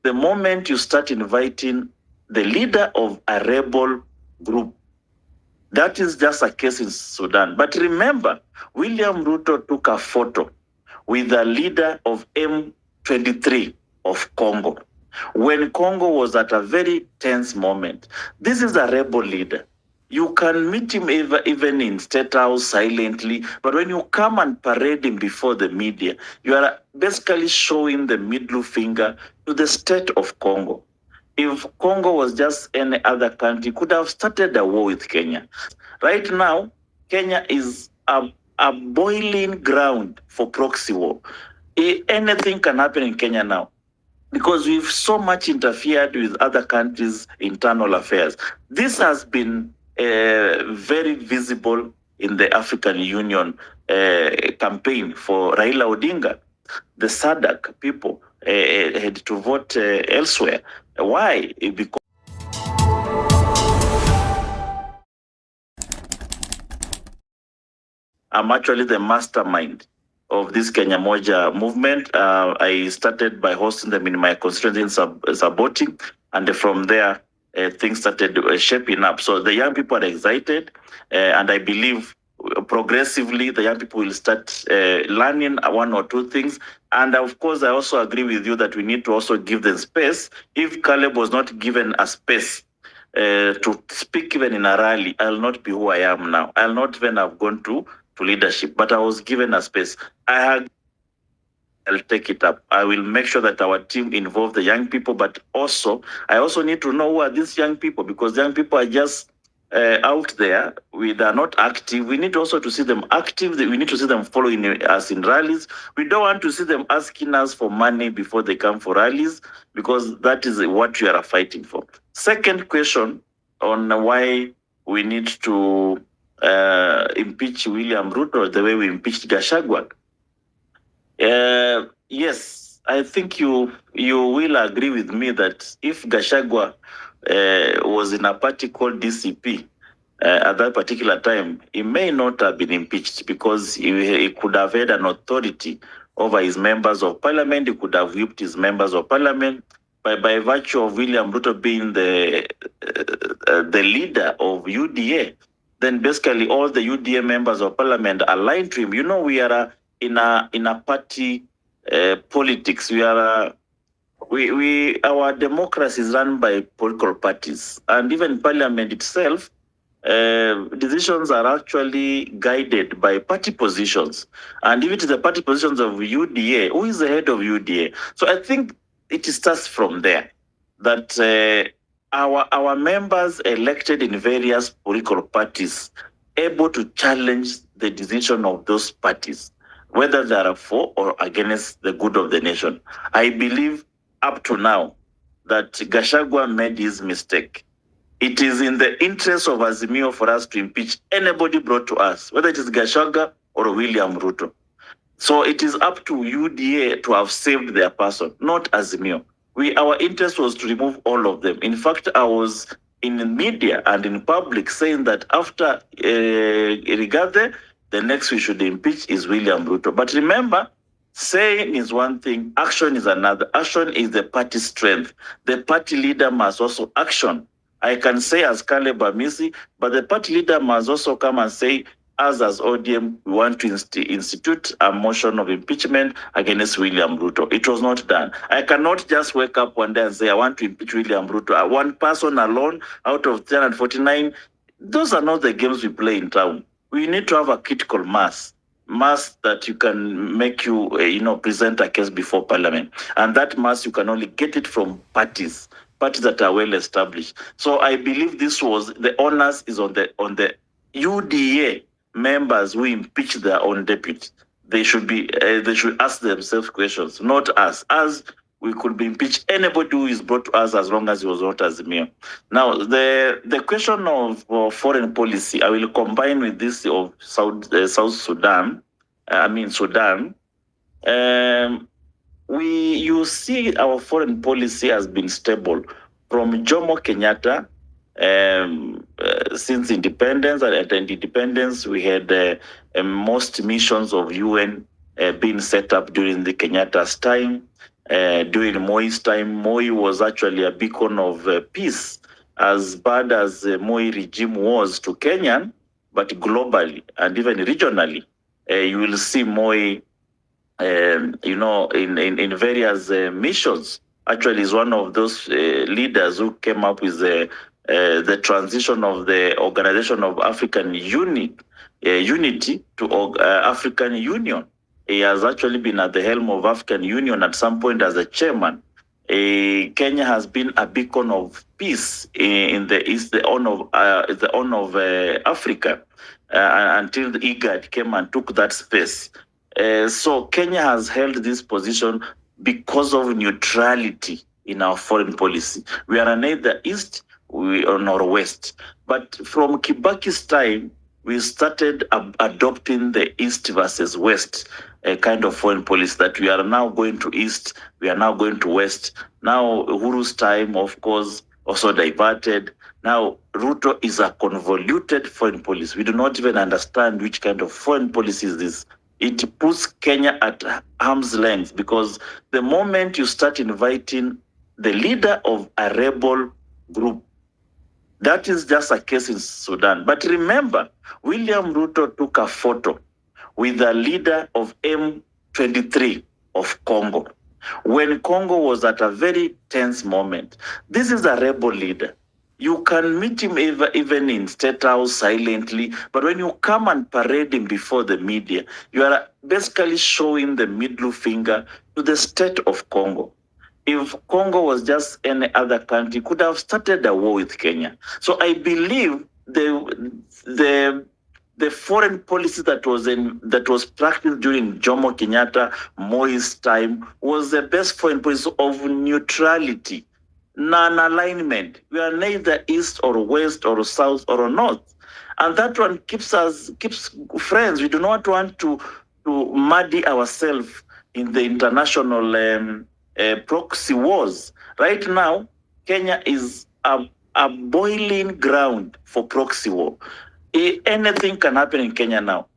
The moment you start inviting the leader of a rebel group, that is just a case in Sudan. But remember, William Ruto took a photo with the leader of M23 of Congo, when Congo was at a very tense moment. This is a rebel leader. You can meet him even in State House silently, but when you come and parade him before the media, you are basically showing the middle finger to the state of Congo. If Congo was just any other country, could have started a war with Kenya. Right now, Kenya is a boiling ground for proxy war. Anything can happen in Kenya now because we've so much interfered with other countries' internal affairs. This has been very visible in the African Union campaign for Raila Odinga. The SADC people had to vote elsewhere. Why? Because I'm actually the mastermind of this Kenya Moja movement. I started by hosting them in my constituency in Saboti, and from there, things started shaping up. So the young people are excited, and I believe progressively the young people will start learning one or two things. And of course, I also agree with you that we need to also give them space. If Caleb was not given a space to speak even in a rally, I'll not be who I am now. I'll not even have gone to leadership, but I was given a space. I'll take it up. I will make sure that our team involve the young people, but also, I also need to know who are these young people, because young people are just out there. They are not active. We need also to see them active. We need to see them following us in rallies. We don't want to see them asking us for money before they come for rallies, because that is what we are fighting for. Second question on why we need to impeach William Ruto the way we impeached Gachagua. Yes, I think you will agree with me that if Gachagua was in a party called DCP at that particular time, he may not have been impeached, because he could have had an authority over his members of parliament. He could have whipped his members of parliament. By virtue of William Ruto being the leader of UDA, then basically all the UDA members of parliament aligned to him. You know, we are in a party politics. Our democracy is run by political parties, and even parliament itself, decisions are actually guided by party positions. And if it is the party positions of UDA, who is the head of UDA? So I think it starts from there, that our members elected in various political parties able to challenge the decision of those parties, whether they are for or against the good of the nation. I believe up to now that Gachagua made his mistake. It is in the interest of Azimio for us to impeach anybody brought to us, whether it is Gachagua or William Ruto. So it is up to UDA to have saved their person, not Azimio. Our interest was to remove all of them. In fact, I was in the media and in public saying that after Rigathi, the next we should impeach is William Ruto. But remember, saying is one thing, action is another. Action is the party strength. The party leader must also action. I can say as Caleb Amisi, but the party leader must also come and say, us as ODM, we want to institute a motion of impeachment against William Ruto. It was not done. I cannot just wake up one day and say, I want to impeach William Ruto. One person alone out of 349, those are not the games we play in town. We need to have a critical mass that you can make you present a case before parliament. And that mass, you can only get it from parties that are well established. So I believe this was, the onus is on the UDA members who impeach their own deputy. They should ask themselves questions, not us. As we could be impeached anybody who is brought to us, as long as he was not Azimio. Now, the question of foreign policy, I will combine with this of South Sudan. Sudan. You see our foreign policy has been stable from Jomo Kenyatta. Since independence, and at independence, we had most missions of UN being set up during the Kenyatta's time. during Moi's time. Moi was actually a beacon of peace, as bad as the Moi regime was to Kenyan, but globally and even regionally. You will see Moi, in various missions. Actually, is one of those leaders who came up with the transition of the Organization of African Unity to African Union. He has actually been at the helm of African Union at some point as a chairman. Kenya has been a beacon of peace in the East, the horn of Africa, until the IGAD came and took that space. So Kenya has held this position because of neutrality in our foreign policy. We are neither East nor West. But from Kibaki's time, we started adopting the East versus West kind of foreign policy, that we are now going to East, we are now going to West. Now, Uhuru's time, of course, also diverted. Now, Ruto is a convoluted foreign policy. We do not even understand which kind of foreign policy is this. It puts Kenya at arm's length, because the moment you start inviting the leader of a rebel group, that is just a case in Sudan. But remember, William Ruto took a photo with the leader of M23 of Congo, when Congo was at a very tense moment. This is a rebel leader. You can meet him even in State House silently, but when you come and parade him before the media, you are basically showing the middle finger to the state of Congo. If Congo was just any other country, could have started a war with Kenya. So I believe the foreign policy that was practiced during Jomo Kenyatta, Moi's time, was the best foreign policy of neutrality, non-alignment. We are neither East or West or South or North, and that one keeps friends. We do not want to muddy ourselves in the international proxy wars. Right now, Kenya is a boiling ground for proxy war. Anything can happen in Kenya now,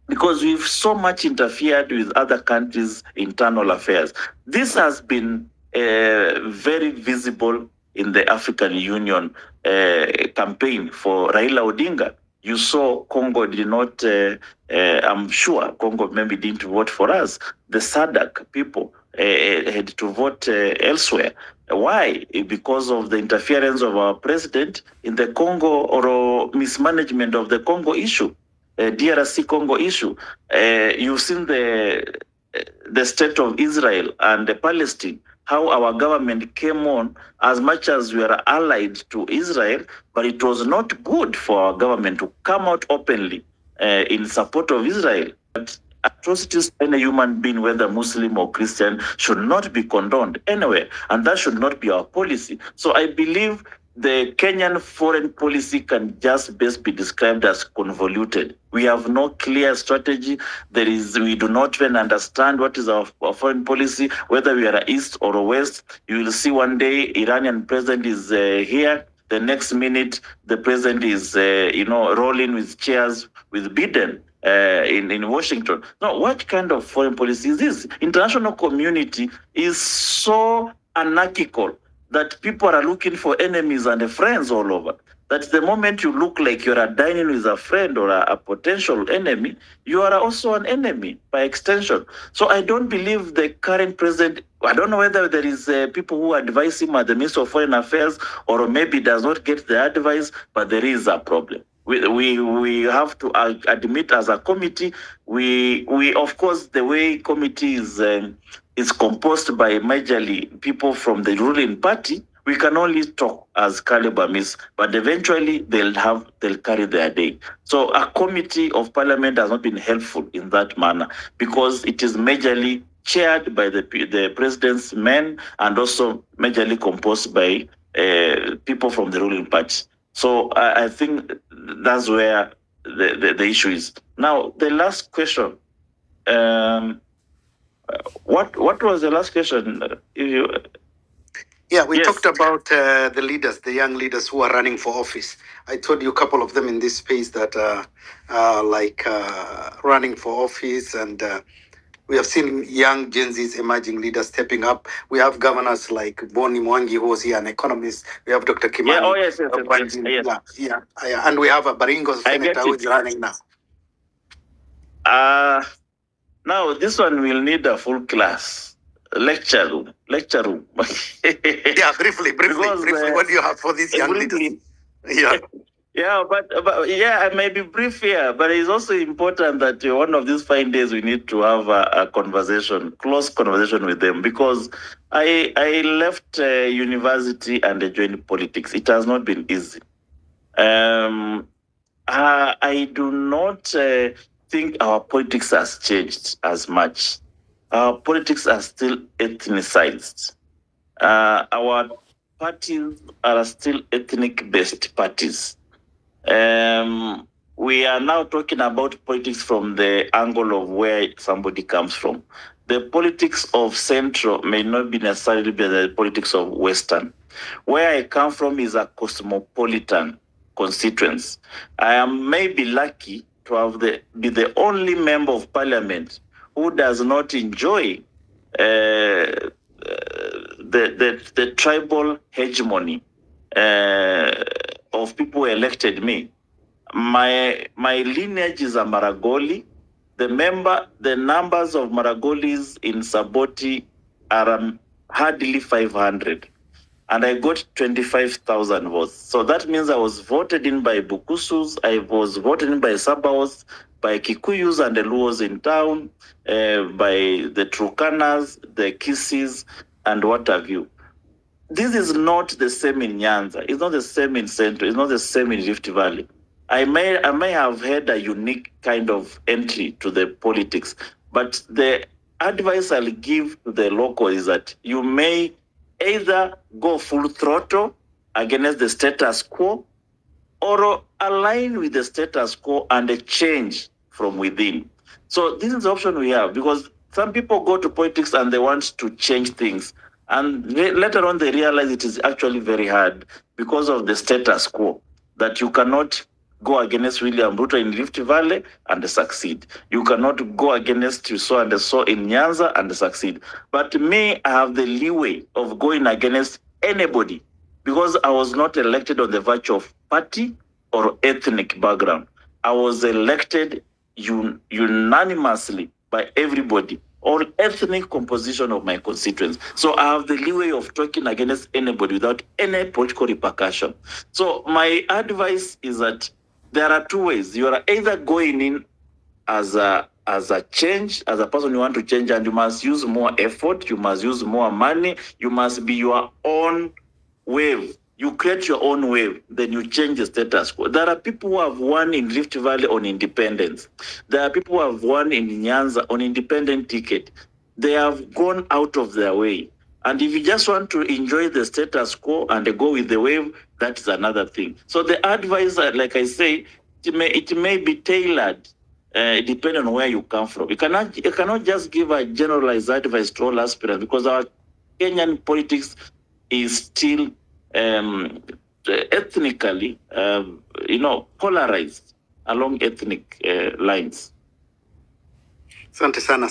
because we've so much interfered with other countries' internal affairs. This has been very visible in the African Union campaign for Raila Odinga. You saw Congo did not, I'm sure Congo maybe didn't vote for us. The SADC people had to vote elsewhere. Why? Because of the interference of our president in the Congo, or mismanagement of the Congo issue, DRC Congo issue. You've seen the state of Israel and Palestine, how our government came on, as much as we are allied to Israel, but it was not good for our government to come out openly in support of Israel. But atrocities in a human being, whether Muslim or Christian, should not be condoned anywhere, and that should not be our policy. So I believe the Kenyan foreign policy can just best be described as convoluted. We have no clear strategy. We do not even understand what is our foreign policy, whether we are East or West. You will see one day Iranian president is here. The next minute, the president is, rolling with chairs with Biden in Washington. Now, what kind of foreign policy is this? International community is so anarchical that people are looking for enemies and friends all over. That the moment you look like you're dining with a friend or a potential enemy, you are also an enemy by extension. So I don't believe the current president, I don't know whether there is people who advise him at the Ministry of Foreign Affairs, or maybe does not get the advice, but there is a problem. We have to admit as a committee, we of course, the way committee is composed by majorly people from the ruling party, we can only talk as Caleb Amisi, but eventually they'll carry their day. So a committee of parliament has not been helpful in that manner, because it is majorly chaired by the president's men, and also majorly composed by people from the ruling party. So I think that's where the issue is. Now, the last question. What was the last question? We talked about the leaders, the young leaders who are running for office. I told you a couple of them in this space that running for office, and We have seen young Gen Zs emerging leaders stepping up. We have governors like Boni Mwangi, who was here, an economist. We have Dr. Kimani. Yeah, oh yes, Yeah. And we have a Baringo senator who is running now. Now this one will need a full class. Lecture room. Yeah, briefly. What do you have for these young leaders? Yeah. Yeah, but I may be brief here, but it's also important that one of these fine days we need to have a conversation, close conversation with them, because I left university and I joined politics. It has not been easy. I do not think our politics has changed as much. Our politics are still ethnicized. Our parties are still ethnic-based parties. We are now talking about politics from the angle of where somebody comes from. The politics of Central may not be necessarily be the politics of Western. Where I come from is a cosmopolitan constituency. I am maybe lucky to have be the only member of parliament who does not enjoy the tribal hegemony of people who elected me. My lineage is a Maragoli. The numbers of Maragolis in Saboti are hardly 500. And I got 25,000 votes. So that means I was voted in by Bukusus, I was voted in by Sabaos, by Kikuyus and the Luos in town, by the Trukanas, the Kisis, and what have you. This is not the same in Nyanza. It's not the same in Central. It's not the same in Rift Valley. I may have had a unique kind of entry to the politics, but the advice I'll give to the local is that you may either go full throttle against the status quo or align with the status quo and change from within. So this is the option we have, because some people go to politics and they want to change things. And later on, they realize it is actually very hard because of the status quo, that you cannot go against William Ruto in Rift Valley and succeed. You cannot go against so and so in Nyanza and succeed. But me, I have the leeway of going against anybody because I was not elected on the virtue of party or ethnic background. I was elected unanimously by everybody, or ethnic composition of my constituents. So I have the leeway of talking against anybody without any political repercussion. So my advice is that there are two ways. You are either going in as a change, as a person you want to change, and you must use more effort, you must use more money, you must be your own wave. You create your own wave, then you change the status quo. There are people who have won in Rift Valley on independence. There are people who have won in Nyanza on independent ticket. They have gone out of their way. And if you just want to enjoy the status quo and go with the wave, that is another thing. So the advice, like I say, it may be tailored depending on where you come from. You cannot just give a generalized advice to all aspirants, because our Kenyan politics is still ethnically, polarized along ethnic lines. Asante sana.